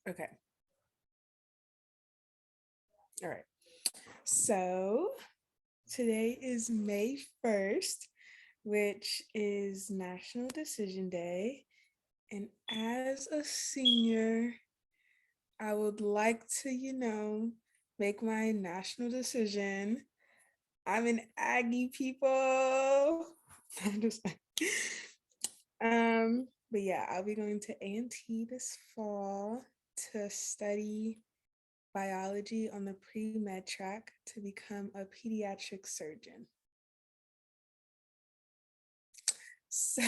Okay. All right. So today is May 1st, which is National Decision Day. And as a senior, I would like to, make my national decision. I'm an Aggie people. I'm just but yeah, I'll be going to A&T this fall to study biology on the pre-med track to become a pediatric surgeon. So,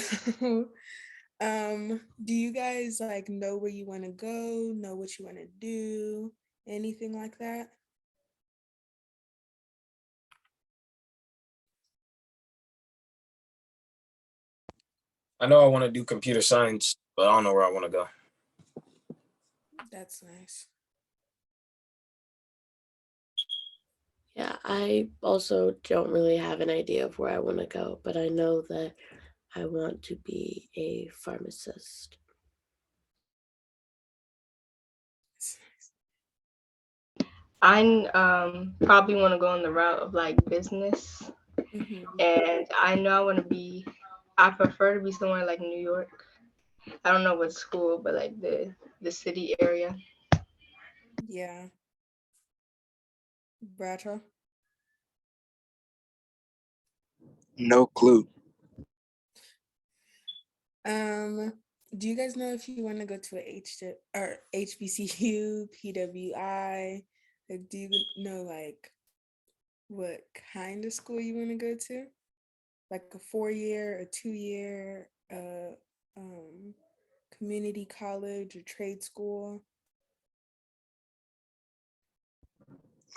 do you guys like know where you want to go, know what you want to do, anything like that? I know I want to do computer science, but I don't know where I want to go. That's nice. Yeah, I also don't really have an idea of where I want to go, but I know that I want to be a pharmacist. I probably want to go on the route of like business, Mm-hmm. and I know I want to be. I prefer to be somewhere like New York. I don't know what school, but like the city area. Yeah, Bradshaw. No clue. Um, do you guys know if you want to go to a or HBCU, PWI? Like, do you know like what kind of school you want to go to? Like a 4-year, a 2-year, um, community college or trade school?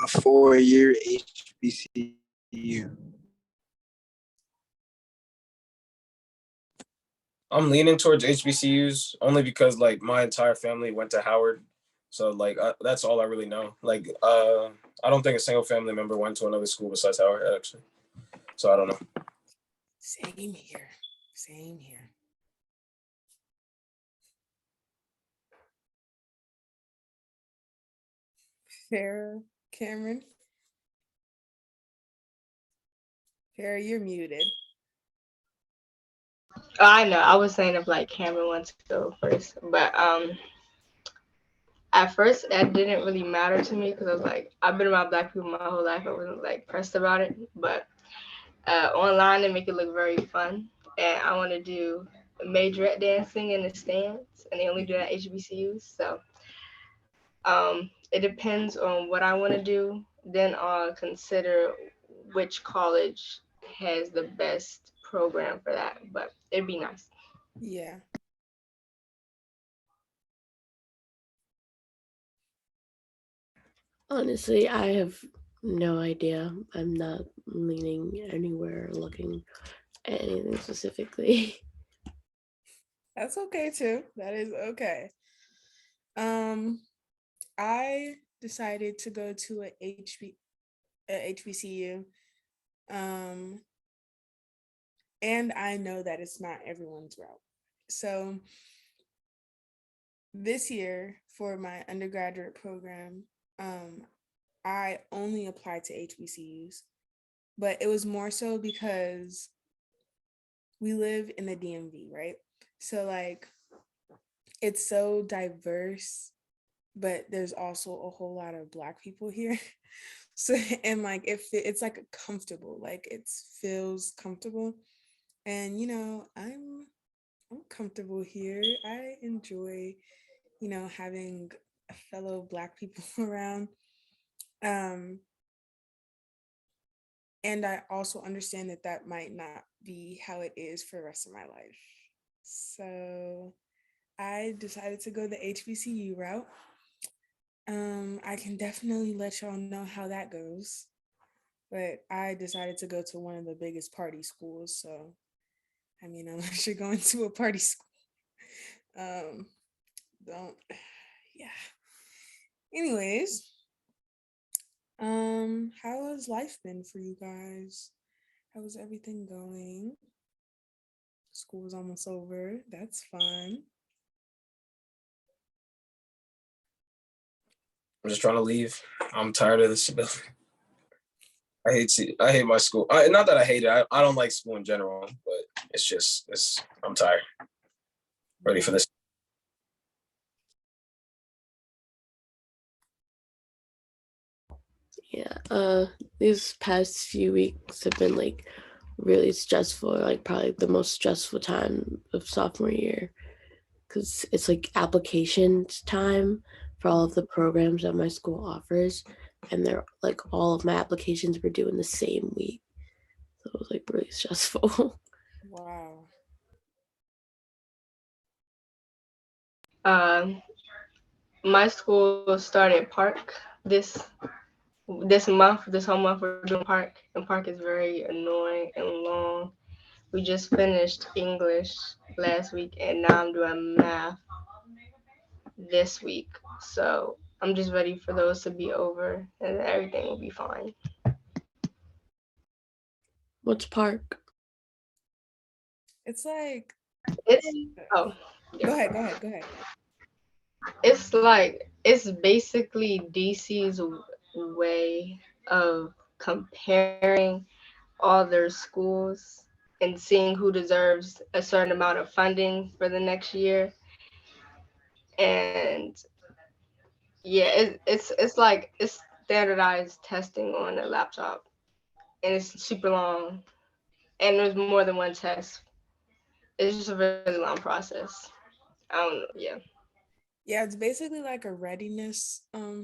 A 4-year HBCU. I'm leaning towards HBCUs only because like my entire family went to Howard, so like that's all I really know. Like I don't think a single family member went to another school besides Howard actually. So I don't know. Same here. Same here. Farrah, Cameron. Farrah, you're muted. Oh, I know. I was saying if like Cameron wants to go first, but at first that didn't really matter to me because I was like, I've been around black people my whole life. I wasn't like pressed about it, but online they make it look very fun, and I want to do majorette dancing in the stands, and they only do that at HBCUs. So it depends on what I want to do. Then I'll consider which college has the best program for that. But it'd be nice. Yeah. Honestly, I have no idea. I'm not leaning anywhere, looking at anything specifically. That's okay too. That is okay. Um, I decided to go to a HBCU. Um, and I know that it's not everyone's route. So this year for my undergraduate program, um, I only applied to HBCUs, but it was more so because we live in the DMV, right? So like it's so diverse, but there's also a whole lot of black people here. So and like it's like comfortable, like it feels comfortable. And I'm comfortable here. I enjoy, having fellow black people around. Um and I also understand that that might not be how it is for the rest of my life. So I decided to go the HBCU route. I can definitely let y'all know how that goes. But I decided to go to one of the biggest party schools. So, I mean, unless you're going to a party school, um, don't, yeah. Anyways, how has life been for you guys? How is everything going? School's almost over. That's fun. I'm just trying to leave. I'm tired of this. I hate my school. Not that I hate it. I don't like school in general, but I'm tired. Ready for this. Yeah, these past few weeks have been like really stressful, like probably the most stressful time of sophomore year, because it's like applications time for all of the programs that my school offers, and they're like all of my applications were due in the same week, so it was like really stressful. Wow. My school started Park this month. This whole month we're doing Park, and Park is very annoying and long. We just finished English last week, and now I'm doing math this week. So I'm just ready for those to be over, and everything will be fine. What's Park? It's like, It's oh, go ahead. it's basically DC's way of comparing all their schools and seeing who deserves a certain amount of funding for the next year. And yeah, it's like it's standardized testing on a laptop, and it's super long, and there's more than one test. It's just a really long process. I don't know. Yeah. Yeah, it's basically like a readiness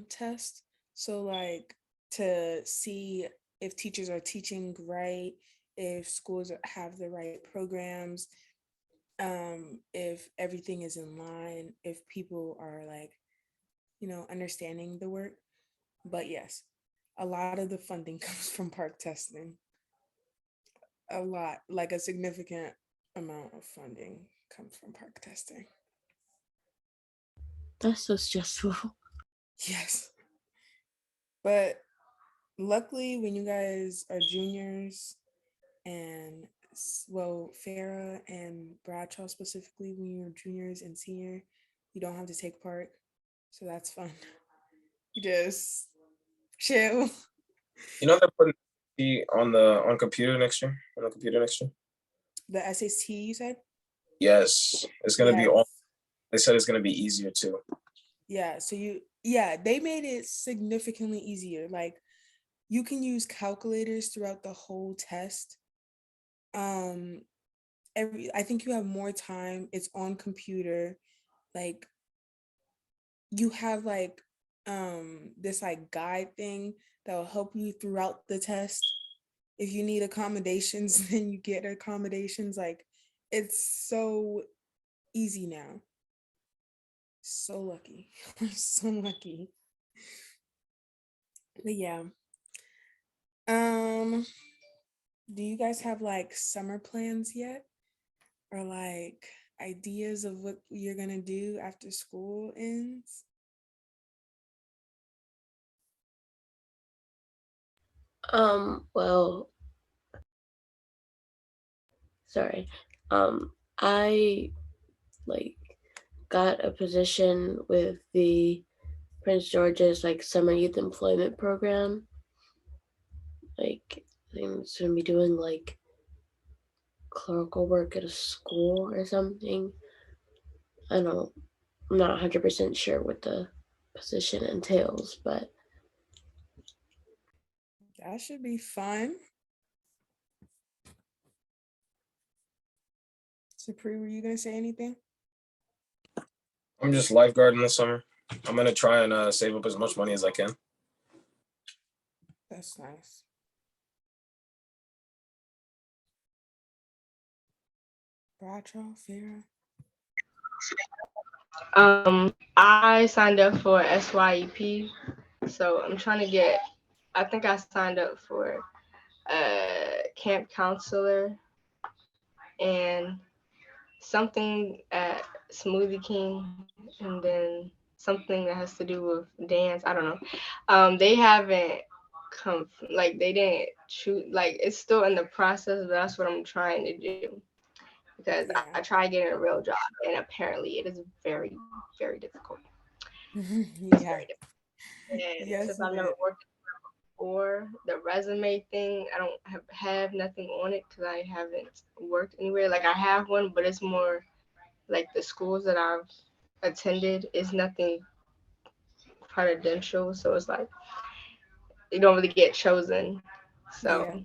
test. So like to see if teachers are teaching right, if schools have the right programs, if everything is in line, if people are like, understanding the work. But yes, a lot of the funding comes from park testing. A lot, like a significant amount of funding comes from park testing. That's so stressful. Yes. But luckily, when you guys are juniors, and well, Farah and Bradshaw specifically, when you're juniors and senior, you don't have to take part. So that's fun. You just chill. You know they're putting on computer next year. On the computer next year. The SAT, you said? Yes, it's gonna be Yes. all. They said it's gonna be easier too. Yeah. So they made it significantly easier. Like you can use calculators throughout the whole test. Um, I think you have more time. It's on computer. Like you have like this like guide thing that will help you throughout the test. If you need accommodations, then you get accommodations. Like it's so easy now. So lucky. So lucky. But yeah. Um, do you guys have like summer plans yet? Or like ideas of what you're gonna do after school ends? Well, sorry. I like got a position with the Prince George's like summer youth employment program. Like I think it's gonna be doing like clerical work at a school or something. I don't I'm not 100% sure what the position entails, but That should be fun. Supreme, were you gonna say anything? I'm just lifeguarding this summer. I'm gonna try and save up as much money as I can. That's nice. Bradshaw, Farah. I signed up for SYEP, so I'm trying to get. I think I signed up for camp counselor and something at Smoothie King, and then something that has to do with dance. I don't know. They haven't come like they didn't choose. Like it's still in the process, but that's what I'm trying to do because Yeah. I tried getting a real job, and apparently it is very, very difficult. It's Yeah. very difficult. And Yes, since I've never but worked before, the resume thing, I don't have nothing on it because I haven't worked anywhere. Like I have one, but it's more like the schools that I've attended is nothing credential. So it's like you don't really get chosen. So yeah,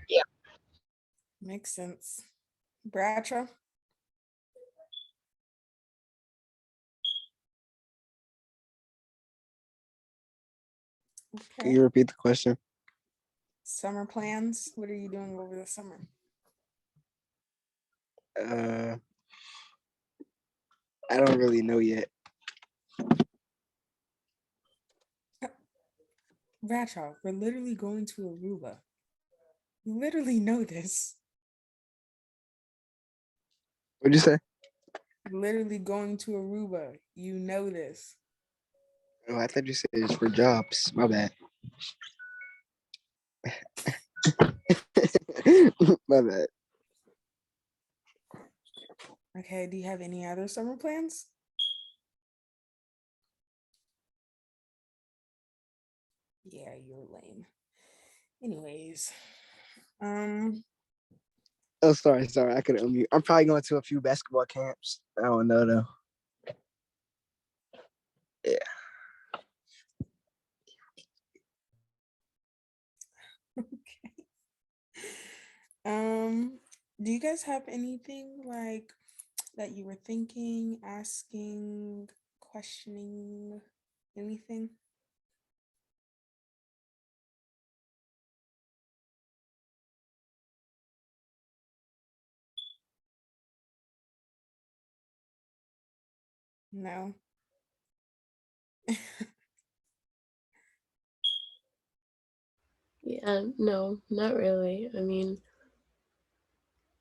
yeah. makes sense. Bradshaw. Can Okay. you repeat the question? Summer plans. What are you doing over the summer? Uh, I don't really know yet. Bradshaw, we're literally going to Aruba. You literally know this. What'd you say? Literally going to Aruba. You know this. Oh, I thought you said it's for jobs. My bad. My bad. Okay, do you have any other summer plans? Yeah, you're lame. Anyways, um, Oh, sorry. I could unmute. I'm probably going to a few basketball camps. I don't know though. Yeah. okay. Um, do you guys have anything like that you were thinking, asking, questioning, anything? No. Yeah, no, not really. I mean,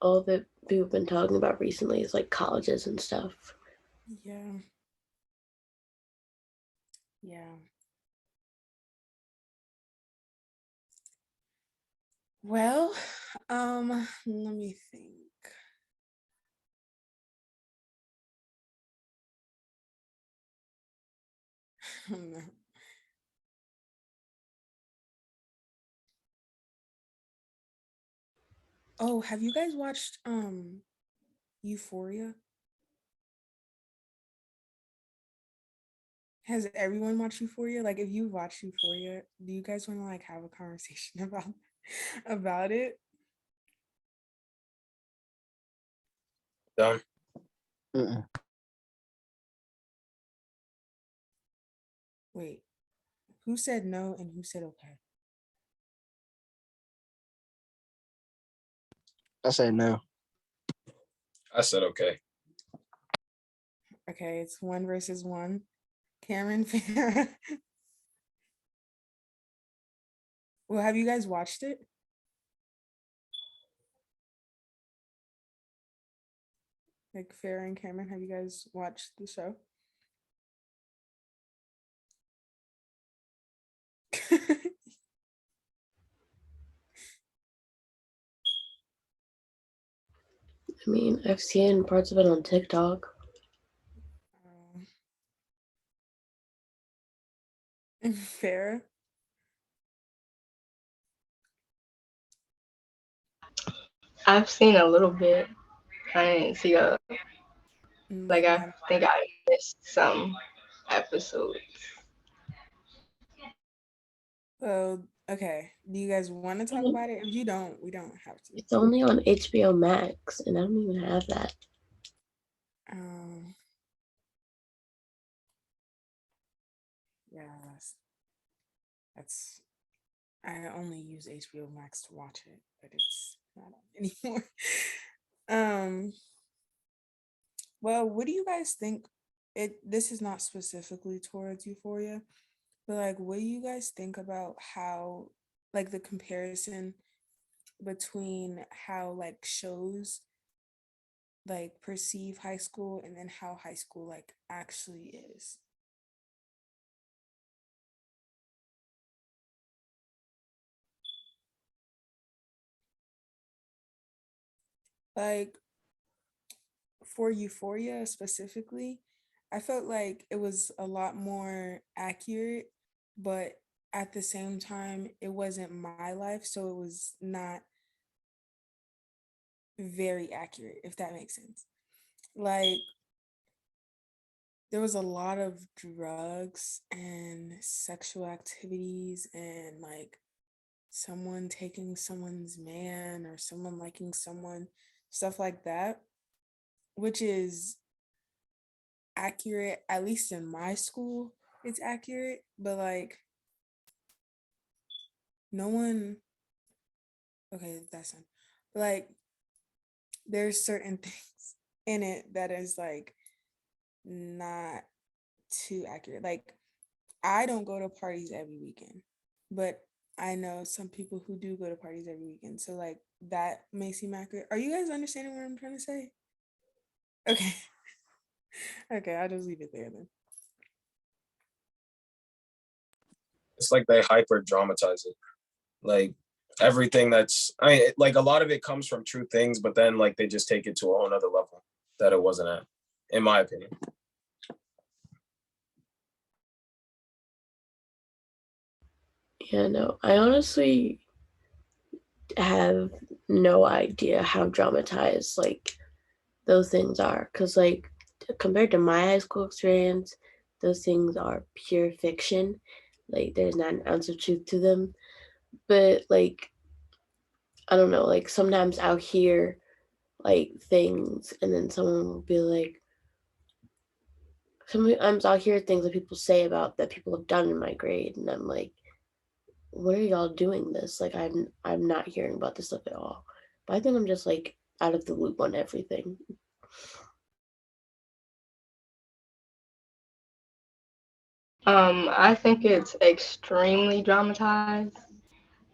all that we've been talking about recently is like colleges and stuff. Yeah. Yeah. Well, let me think. No. Oh, have you guys watched Euphoria? Has everyone watched Euphoria? Like if you watched Euphoria, do you guys want to like have a conversation about it? Done. Mm-mm. Wait, who said no and who said okay? I said no. I said okay. Okay, it's 1 versus 1. Cameron, Farrah. Well, have you guys watched it? Like Farrah and Cameron, have you guys watched the show? I mean, I've seen parts of it on TikTok. Farrah? I've seen a little bit. I didn't see like Like I not think I missed some episodes. well, okay. Do you guys want to talk about it? If you don't, we don't have to. It's only on HBO Max, and I don't even have that. Um, yeah, that's I only use HBO Max to watch it, but it's not on anymore. um, well, what do you guys think? This is not specifically towards Euphoria, but like, what do you guys think about how, like, the comparison between how like shows like perceive high school and then how high school like actually is? Like for Euphoria specifically, I felt like it was a lot more accurate, but at the same time, it wasn't my life, so it was not very accurate, if that makes sense. Like, there was a lot of drugs and sexual activities and like someone taking someone's man or someone liking someone, stuff like that, which is accurate, at least in my school, it's accurate, but like no one, okay, that's not, but like there's certain things in it that is like not too accurate. Like I don't go to parties every weekend, but I know some people who do go to parties every weekend. So like that may seem accurate. Are you guys understanding what I'm trying to say? Okay. Okay, I'll just leave it there then. It's like they hyper dramatize it. Like everything that's, I mean, like a lot of it comes from true things, but then like they just take it to a whole nother level that it wasn't at, in my opinion. Yeah, no, I honestly have no idea how dramatized like those things are, because like compared to my high school experience, those things are pure fiction. Like there's not an ounce of truth to them. But like I don't know, like sometimes I'll hear like things and then someone will be like, sometimes I'll hear things that people say about that people have done in my grade, and I'm like, what are y'all doing this? Like I'm not hearing about this stuff at all. But I think I'm just like out of the loop on everything. I think it's extremely dramatized.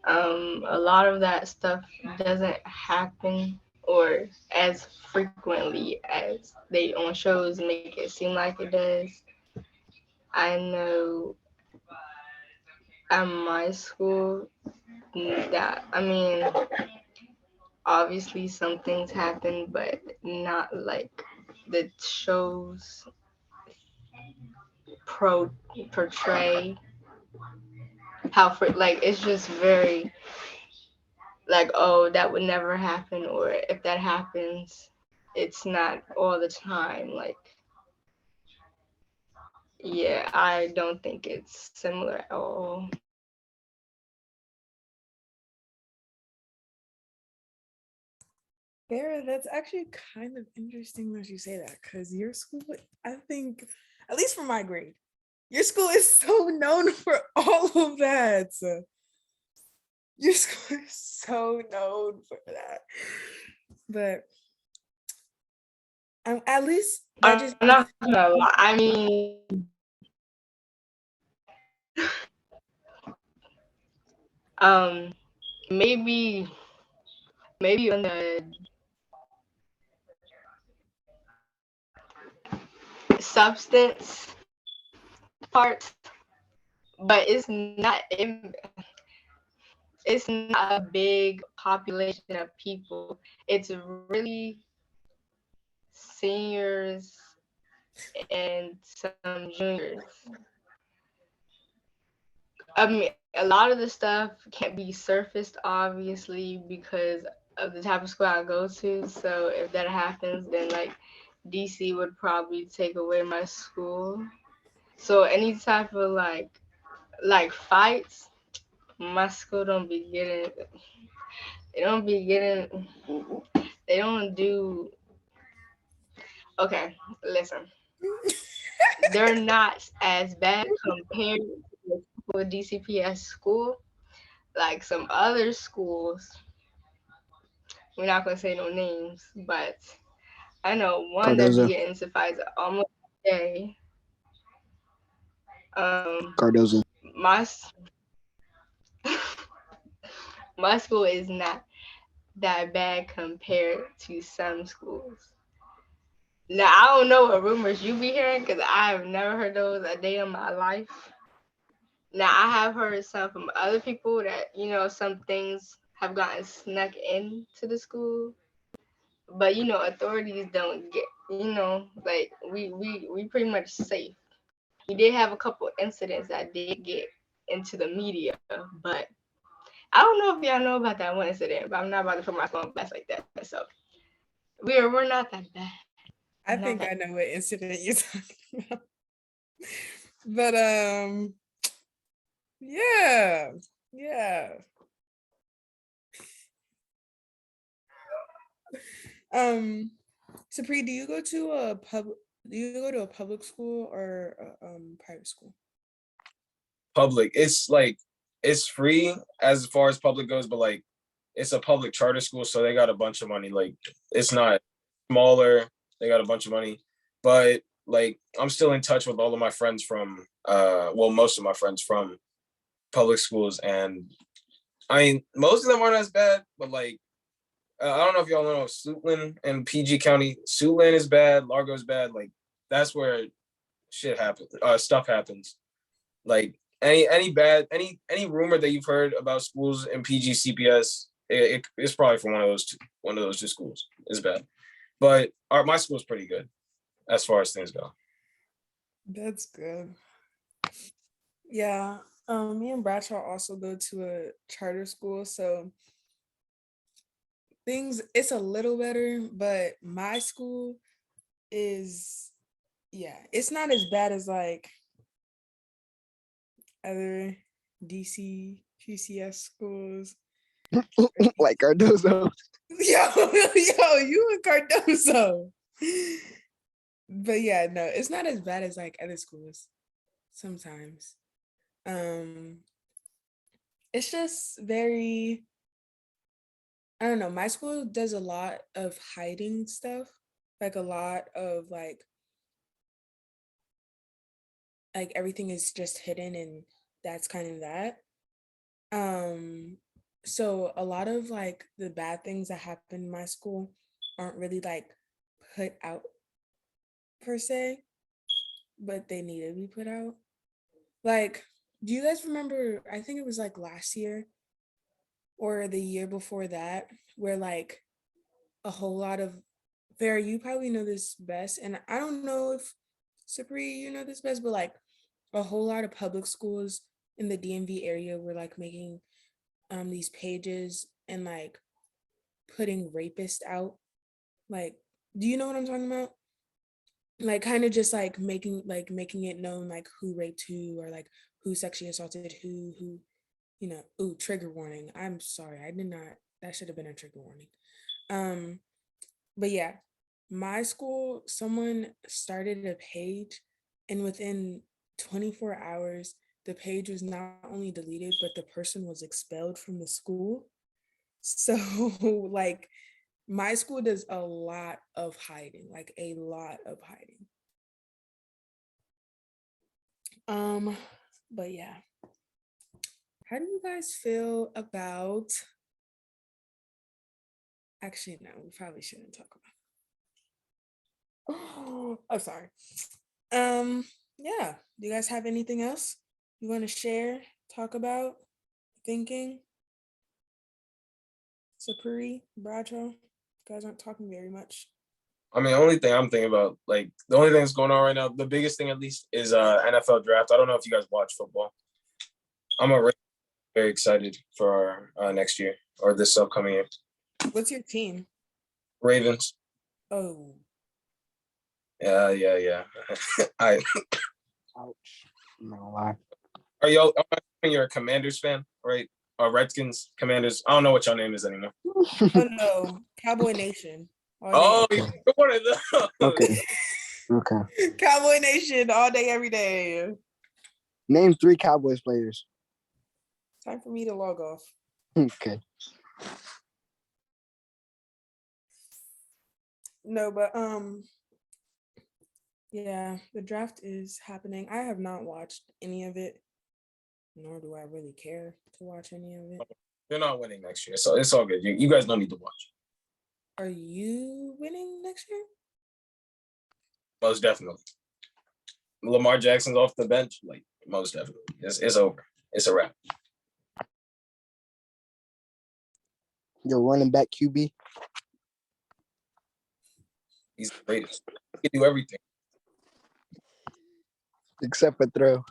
A lot of that stuff doesn't happen or as frequently as they on shows make it seem like it does. I know at my school that, I mean, obviously some things happen, but not like the shows portray how for like it's just very like, oh, that would never happen, or if that happens, it's not all the time. Like, yeah, I don't think it's similar at all. Sarah, that's actually kind of interesting that you say that because your school, I think, at least for my grade, your school is so known for all of that. Your school is so known for that. But at least that just I'm not gonna lie. I mean, um, maybe on the substance part, but it's not a big population of people. It's really seniors and some juniors. I mean, a lot of the stuff can't be surfaced, obviously, because of the type of school I go to. So if that happens, then like DC would probably take away my school. So any type of like fights, my school don't be getting. They don't be getting. They don't do. Okay, listen. They're not as bad compared to the DCPS school. Like some other schools, we're not gonna say no names, but I know one that be Cardozo. getting into fights almost every day. Cardozo. My my school is not that bad compared to some schools. Now I don't know what rumors you be hearing because I have never heard those a day in my life. Now I have heard some from other people that some things have gotten snuck into the school, but authorities don't get like we pretty much safe. We did have a couple incidents that did get into the media, but I don't know if y'all know about that one incident, but I'm not about to put my phone blast like that. So we're not that bad. I Not think that I know what incident you're talking about. But yeah. Yeah. Sapri, do you go to a public school or a private school? Public. It's like it's free as far as public goes, but like it's a public charter school, so they got a bunch of money. Like it's not smaller. They got a bunch of money, but like I'm still in touch with all of my friends from well, most of my friends from public schools, and I mean most of them aren't as bad, but like I don't know if y'all know Suitland and PG County. Suitland is bad, Largo's bad. Like that's where shit happens. Stuff happens. Like any rumor that you've heard about schools in PG CPS, it's probably from one of those two schools. It's bad, but my school's pretty good as far as things go. That's good. Yeah. Me and Bradshaw also go to a charter school, so it's a little better, but my school is, yeah, it's not as bad as like other DC QCS schools. Like Cardozo. Yo, you and Cardozo. But yeah, no, it's not as bad as like other schools sometimes. It's just very, I don't know, my school does a lot of hiding stuff, like a lot of like everything is just hidden, and that's kind of that. So a lot of like the bad things that happen in my school aren't really like put out per se, but they need to be put out. Like, do you guys remember, I think it was like last year or the year before that, where like a whole lot of, Vera, you probably know this best, and I don't know if Sapri, you know this best, but like a whole lot of public schools in the DMV area were like making these pages and like putting rapists out. Like, do you know what I'm talking about? Like kind of just like making it known like who raped who, or like who sexually assaulted who, ooh, trigger warning. I'm sorry. I did not, that should have been a trigger warning. But yeah, my school, someone started a page, and within 24 hours, the page was not only deleted, but the person was expelled from the school. So, like, my school does a lot of hiding, like a lot of hiding. But yeah. How do you guys feel about, actually, no, we probably shouldn't talk about. Oh, I'm sorry. Yeah. Do you guys have anything else you want to share, talk about, thinking? Sapuri, Bradshaw, you guys aren't talking very much. I mean, the only thing I'm thinking about, like the only thing that's going on right now, the biggest thing at least is NFL draft. I don't know if you guys watch football. I'm already very excited for next year or this upcoming year. What's your team? Ravens. Oh, Yeah. I Ouch. I'm not gonna lie. are y'all? I'm assuming you're a Commanders fan, right? Or Redskins, Commanders. I don't know what your name is anymore. oh no, Cowboy Nation. Oh, Day. you're one of those. Okay. Okay. Cowboy Nation all day, every day. Name 3 Cowboys players. Time for me to log off. Okay. No, but yeah, the draft is happening. I have not watched any of it, nor do I really care to watch any of it. You're not winning next year, so it's all good. You guys don't need to watch. Are you winning next year? Most definitely. Lamar Jackson's off the bench, like most definitely. It's over. It's a wrap. Your running back QB. He's the greatest. He can do everything. Except for throw.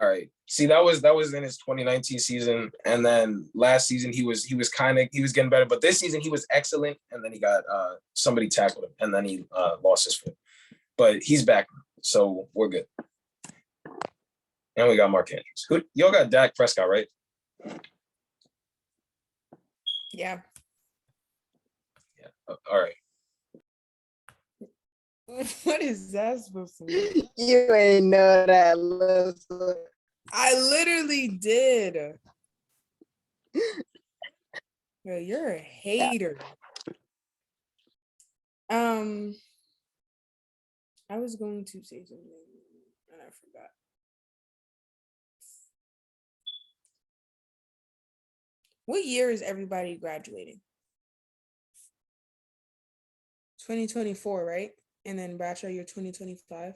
All right. See, that was in his 2019 season, and then last season he was getting better, but this season he was excellent, and then he got somebody tackled him, and then he lost his foot. But he's back, so we're good. And we got Mark Andrews. Y'all got Dak Prescott, right? Yeah. Yeah. All right. What is that supposed to mean? You ain't know that. Listen. I literally did. Yo, you're a hater. I was going to say something and I forgot. What year is everybody graduating? 2024, right? And then Bradshaw, you're 2025.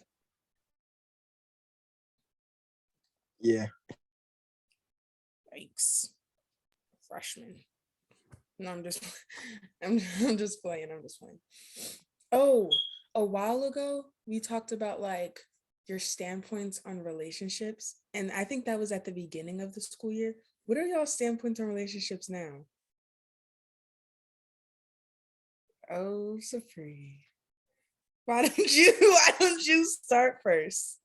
Yeah. Yikes. Freshman. No, I'm just I'm just playing. Oh, a while ago we talked about like your standpoints on relationships. And I think that was at the beginning of the school year. What are y'all standpoints on relationships now? Oh, Supreme. Why don't you start first?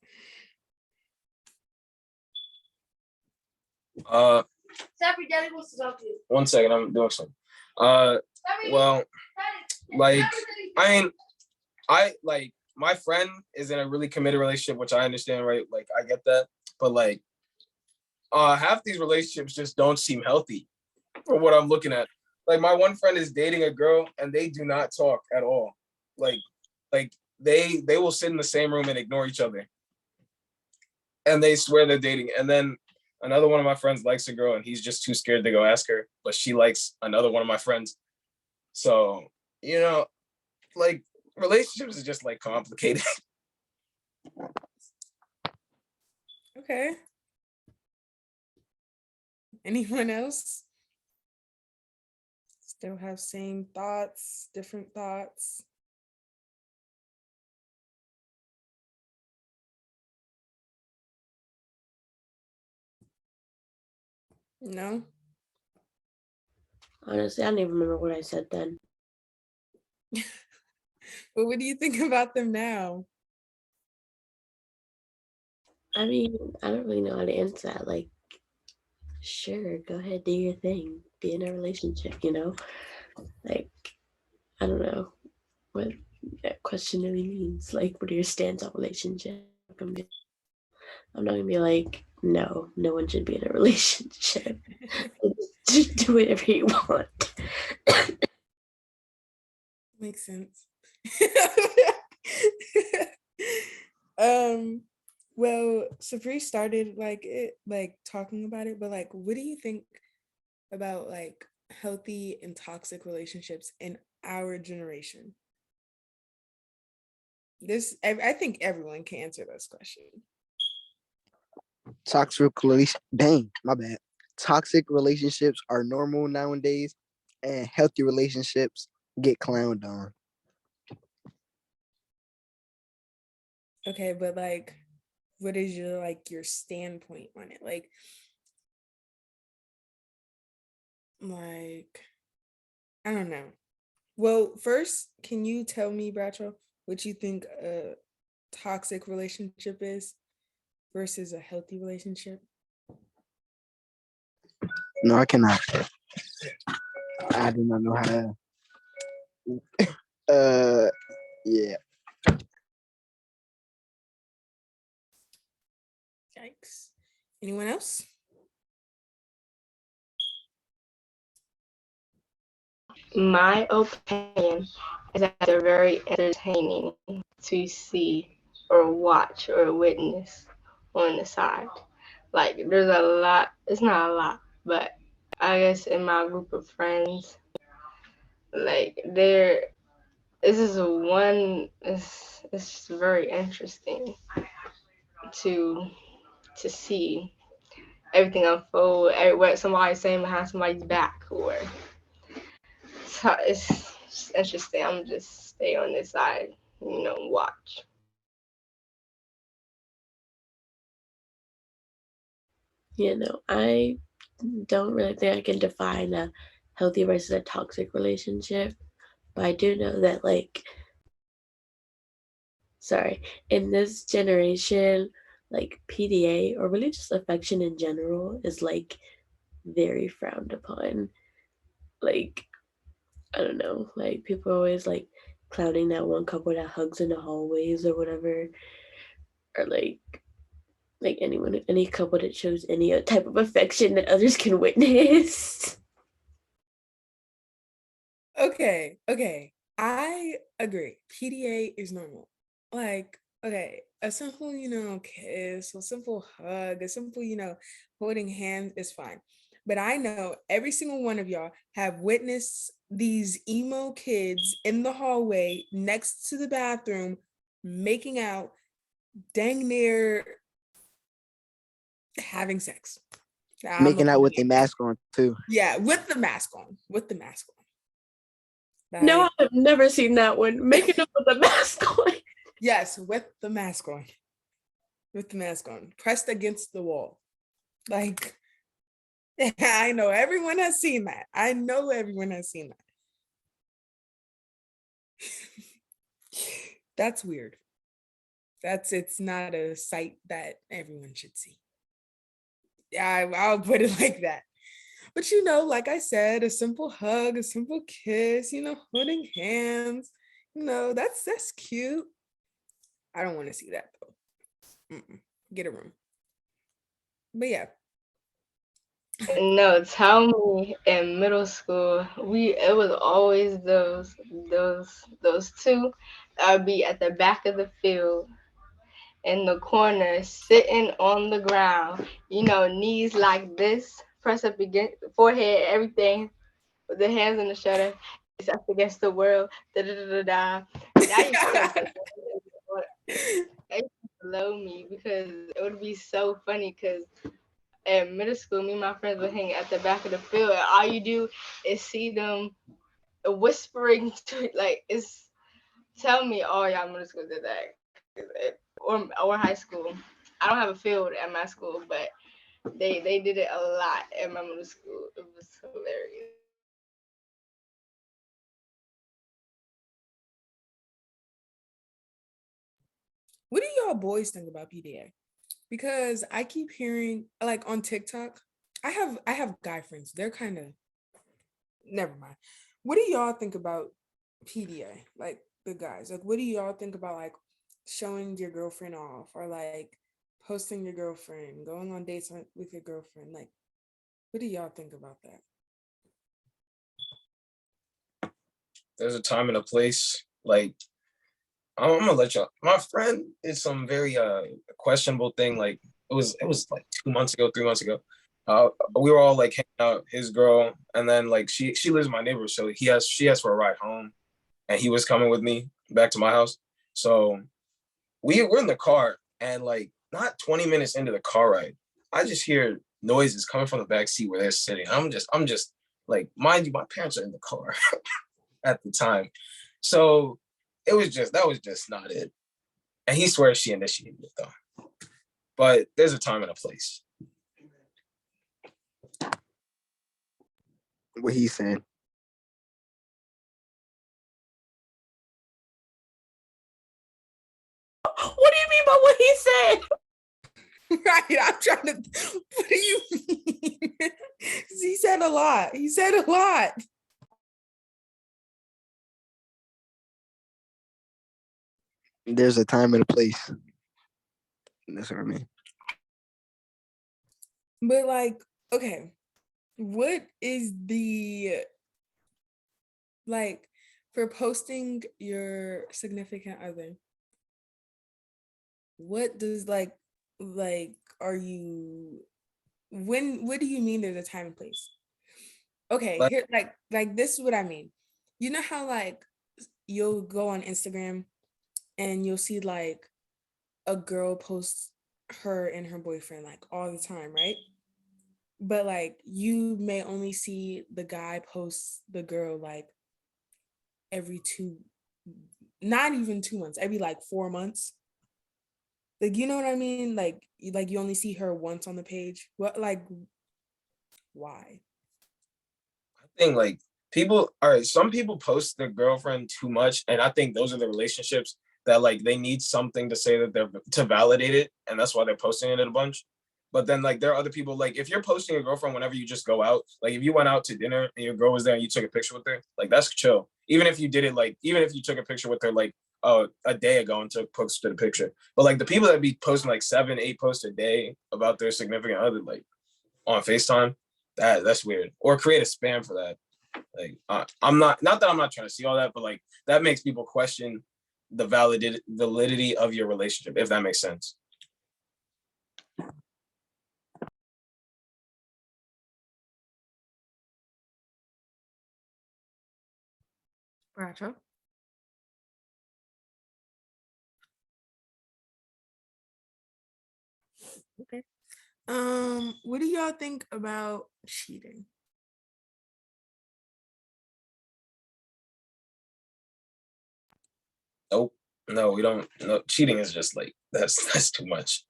Sappy, Daddy wants to talk to you. 1 second, I'm doing something. Well, like I like my friend is in a really committed relationship, which I understand, right? Like I get that, but like half these relationships just don't seem healthy from what I'm looking at. Like my one friend is dating a girl and they do not talk at all. Like they will sit in the same room and ignore each other. And they swear they're dating. And then another one of my friends likes a girl and he's just too scared to go ask her, but she likes another one of my friends. So, you know, like relationships is just like complicated. Okay. Anyone else? Still have same thoughts, different thoughts? No? Honestly, I don't even remember what I said then. But what do you think about them now? I mean, I don't really know how to answer that. Like, sure, go ahead, do your thing. Be in a relationship, you know? Like, I don't know what that question really means. Like, what are your stance on relationship? I'm not gonna be like, no one should be in a relationship. Just do whatever you want. Makes sense. Well, Sapri started like talking about it, but like what do you think about like healthy and toxic relationships in our generation? I think everyone can answer this question. Toxic relationships are normal nowadays, and healthy relationships get clowned on. Okay, but like what is your standpoint on it? Like I don't know. Well, first, can you tell me, Bradshaw, what you think a toxic relationship is versus a healthy relationship? No, I cannot. I do not know how to. Yeah. Yikes. Anyone else? My opinion is that they're very entertaining to see or watch or witness on the side. Like there's a lot, it's not a lot, but I guess in my group of friends, like this is it's very interesting to see everything unfold, what somebody's saying behind somebody's back, or it's it's interesting. I'm just stay on this side, watch. I don't really think I can define a healthy versus a toxic relationship, but I do know that, like, sorry, in this generation, like PDA or really just affection in general is like very frowned upon. Like, I don't know, like people are always like clowning that one couple that hugs in the hallways or whatever, or like any couple that shows any type of affection that others can witness. Okay. I agree. PDA is normal. Like, okay, a simple, kiss, a simple hug, a simple, holding hands is fine. But I know every single one of y'all have witnessed these emo kids in the hallway next to the bathroom making out, dang near having sex. Making out with a mask on too. Yeah, with the mask on. No, Like, I've never seen that one. Making up with a mask on. yes, with the mask on. Pressed against the wall. Like, I know everyone has seen that. That's weird. It's not a sight that everyone should see. Yeah, I'll put it like that. But like I said, a simple hug, a simple kiss, holding hands, that's cute. I don't want to see that though. Get a room. But yeah. No, tell me in middle school, it was always those two that would be at the back of the field in the corner, sitting on the ground, knees like this, press up against the forehead, everything, with the hands on the shoulder, it's up against the world, da da da da da. That used to blow me because it would be so funny because in middle school, me and my friends would hang at the back of the field, and all you do is see them whispering to it's tell me all y'all middle school did that or high school. I don't have a field at my school, but they did it a lot at my middle school. It was hilarious. What do y'all boys think about PDA? Because I keep hearing like on TikTok, I have guy friends. They're kind of never mind. What do y'all think about PDA? Like the guys. Like what do y'all think about like showing your girlfriend off or like posting your girlfriend, going on dates with your girlfriend? Like what do y'all think about that? There's a time and a place. Like I'm gonna let y'all. My friend did some very questionable thing. Like it was like 2 months ago, 3 months ago. We were all like hanging out, his girl, and then like she lives in my neighborhood, so she asked for a ride home, and he was coming with me back to my house. So we're in the car, and like not 20 minutes into the car ride, I just hear noises coming from the back seat where they're sitting. I'm just like, mind you, my parents are in the car at the time, so that was just not it. And he swears she initiated it though. But there's a time and a place. What he's saying. What do you mean by what he said? Right. I'm trying to what do you mean? He said a lot. There's a time and a place. That's what I mean. But like, okay, what is the like for posting your significant other? What does like are you what do you mean there's a time and place? Okay, Like here like this is what I mean. You know how like you'll go on Instagram and you'll see like a girl posts her and her boyfriend like all the time, right? But like you may only see the guy post the girl like every not even 2 months, every like 4 months. Like, you know what I mean? Like you only see her once on the page. What, like, why? I think like people, all right, some people post their girlfriend too much, and I think those are the relationships that like they need something to say that they're to validate it, and that's why they're posting it a bunch. But then like there are other people, like if you're posting your girlfriend whenever you just go out, like if you went out to dinner and your girl was there and you took a picture with her, like that's chill. Even if you did it like, even if you took a picture with her like a day ago and posted a picture. But like the people that be posting like 7, 8 posts a day about their significant other, like on FaceTime, that's weird. Or create a spam for that. Like I'm not that I'm not trying to see all that, but like that makes people question the validity of your relationship, if that makes sense. Bradshaw? Okay. What do y'all think about cheating? Nope. No, we don't. No, cheating is just like that's too much.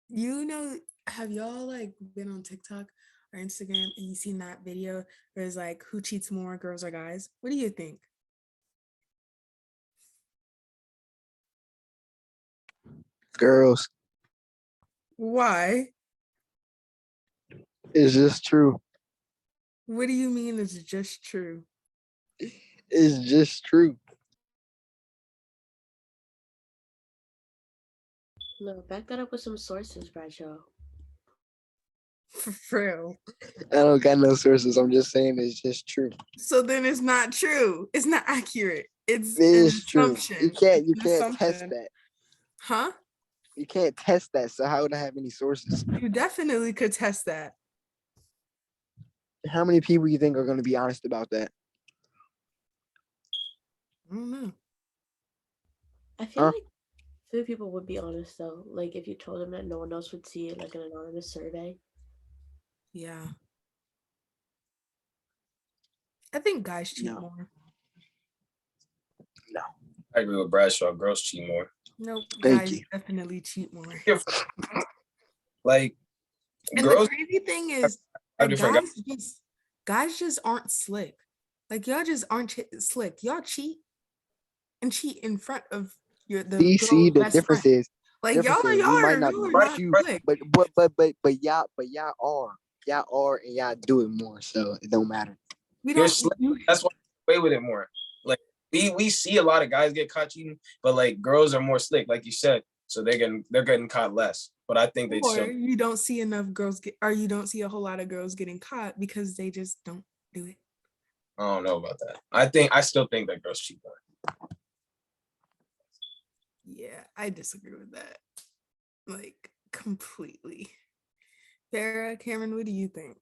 You know, have y'all like been on TikTok or Instagram and you seen that video where it's like, who cheats more, girls or guys? What do you think? Girls, Why? it's just true. What do you mean it's just true? It's just true. No, back that up with some sources, Bradshaw. For real. I don't got no sources. I'm just saying it's just true. So then it's not true. It's not accurate. It's It an is true. assumption. You It's can't an test assumption. that. Huh? You can't test that. So how would I have any sources? You definitely could test that. How many people you think are going to be honest about that? I don't know. I feel Huh? like few people would be honest though. Like if you told them that no one else would see it, like an anonymous survey. Yeah. I think guys cheat No. more. I agree with Bradshaw. Girls cheat more. Nope. Thank Guys you. definitely cheat more. Like And girls the crazy thing is have that different guys just aren't slick. Like y'all just aren't slick. Y'all cheat and cheat in front of the See, girl's the best friend. difference is Like y'all we might not are be not you, slick. but y'all are and y'all do it more, so it don't matter. We You're don't. slick. That's why I play with it more. Like we see a lot of guys get caught cheating, but like girls are more slick, like you said. So they're getting caught less. But I think they Or still. you don't see enough girls or you don't see a whole lot of girls getting caught because they just don't do it. I don't know about that. I still think that girls cheat more. Yeah, I disagree with that. Like completely. Sarah, Cameron, what do you think?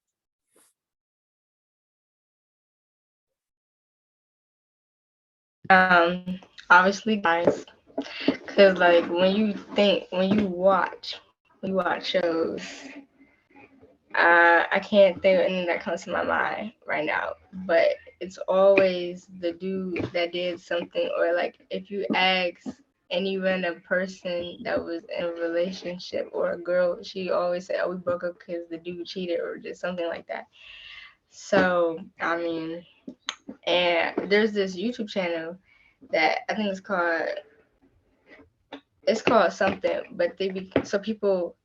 Obviously guys, because like when you watch shows, I can't think of anything that comes to my mind right now, but it's always the dude that did something, or like if you ask any random person that was in a relationship or a girl, she always say, oh, we broke up because the dude cheated or just something like that. So I mean, and there's this YouTube channel that I think it's called something, but so people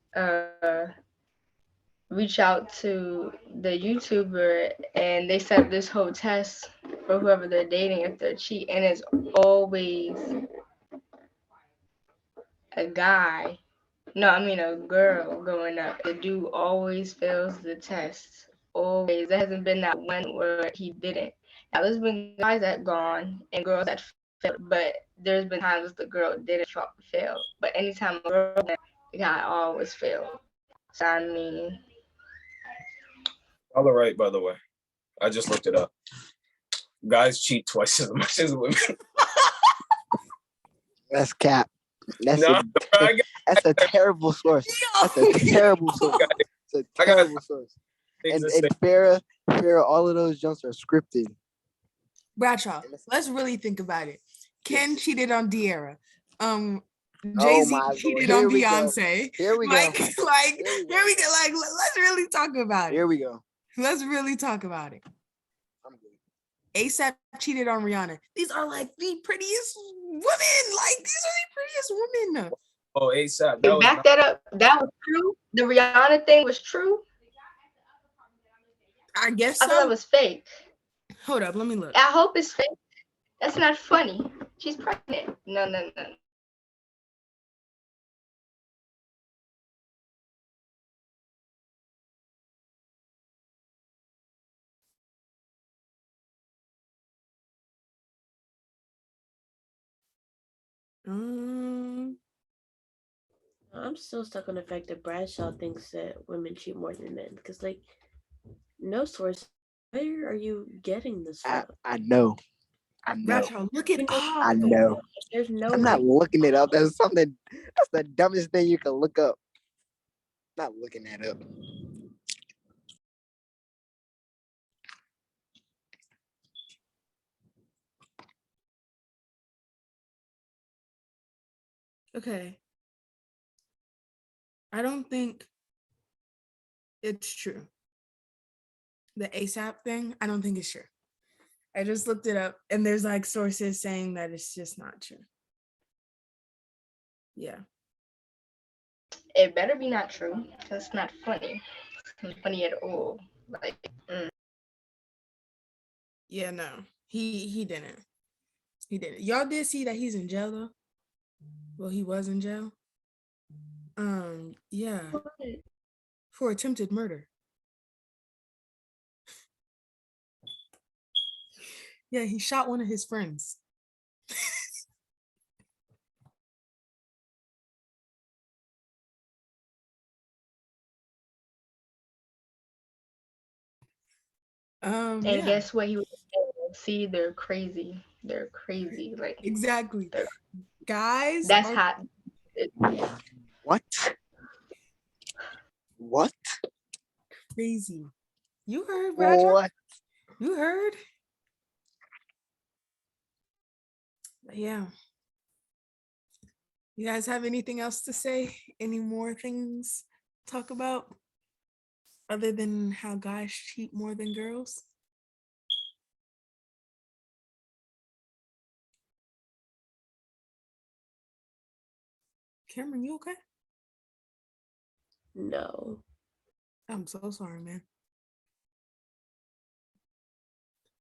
reach out to the YouTuber and they set up this whole test for whoever they're dating if they're cheating, and it's always a guy. No, I mean a girl going up. The dude always fails the test. Always. There hasn't been that one where he didn't. Now there's been guys that gone and girls that failed, but there's been times the girl didn't fail. But anytime a girl went, the guy always failed. So I mean, All right, by the way. I just looked it up. Guys cheat twice as much as women. That's cap. That's No, that's a terrible source. That's a terrible source. It's a terrible source. things And to say. Farrah, all of those jumps are scripted. Bradshaw, let's really think about it. Ken Yes. cheated on De'Ara. Oh Jay-Z my Lord. cheated Here on we go. Beyonce. Here we go. Like, Here we go. here we go. Like, let's really talk about Here it. we go. Let's really talk about it. I'm good. ASAP cheated on Rihanna. These are like the prettiest women. Like, these are the prettiest women. Oh, ASAP. To back that up, that was true. The Rihanna thing was true. I guess I thought that so. was fake. Hold up, let me look. I hope it's fake. That's not funny. She's pregnant. No. I'm still stuck on the fact that Bradshaw thinks that women cheat more than men. Because, like, no source. Where are you getting this from? I know. I know. Bradshaw, look it I up. know. There's no. I'm not looking it up. That's something. That's the dumbest thing you can look up. Not looking that up. Okay. I don't think it's true. The ASAP thing, I don't think it's true. I just looked it up and there's like sources saying that it's just not true. Yeah. It better be not true. That's not funny. It's not funny at all. Like, Yeah, no. He didn't. He didn't. Y'all did see that he's in jail though? Well, he was in jail. Yeah. For attempted murder. Yeah, he shot one of his friends. and Yeah, guess what? He was saying, see, they're crazy. They're crazy. Like, exactly. They're- Guys that's are hot. What? What? crazy. You heard, Roger? What? You heard? Yeah. You guys have anything else to say? Any more things to talk about? Other than how guys cheat more than girls? Cameron, you okay? No. I'm so sorry, man.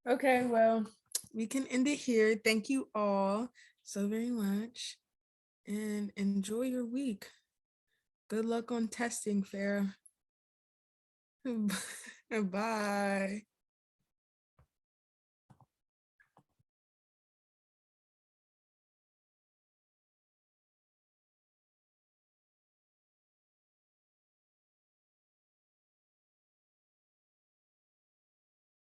Okay, well, we can end it here. Thank you all so very much and enjoy your week. Good luck on testing, Farrah. Bye.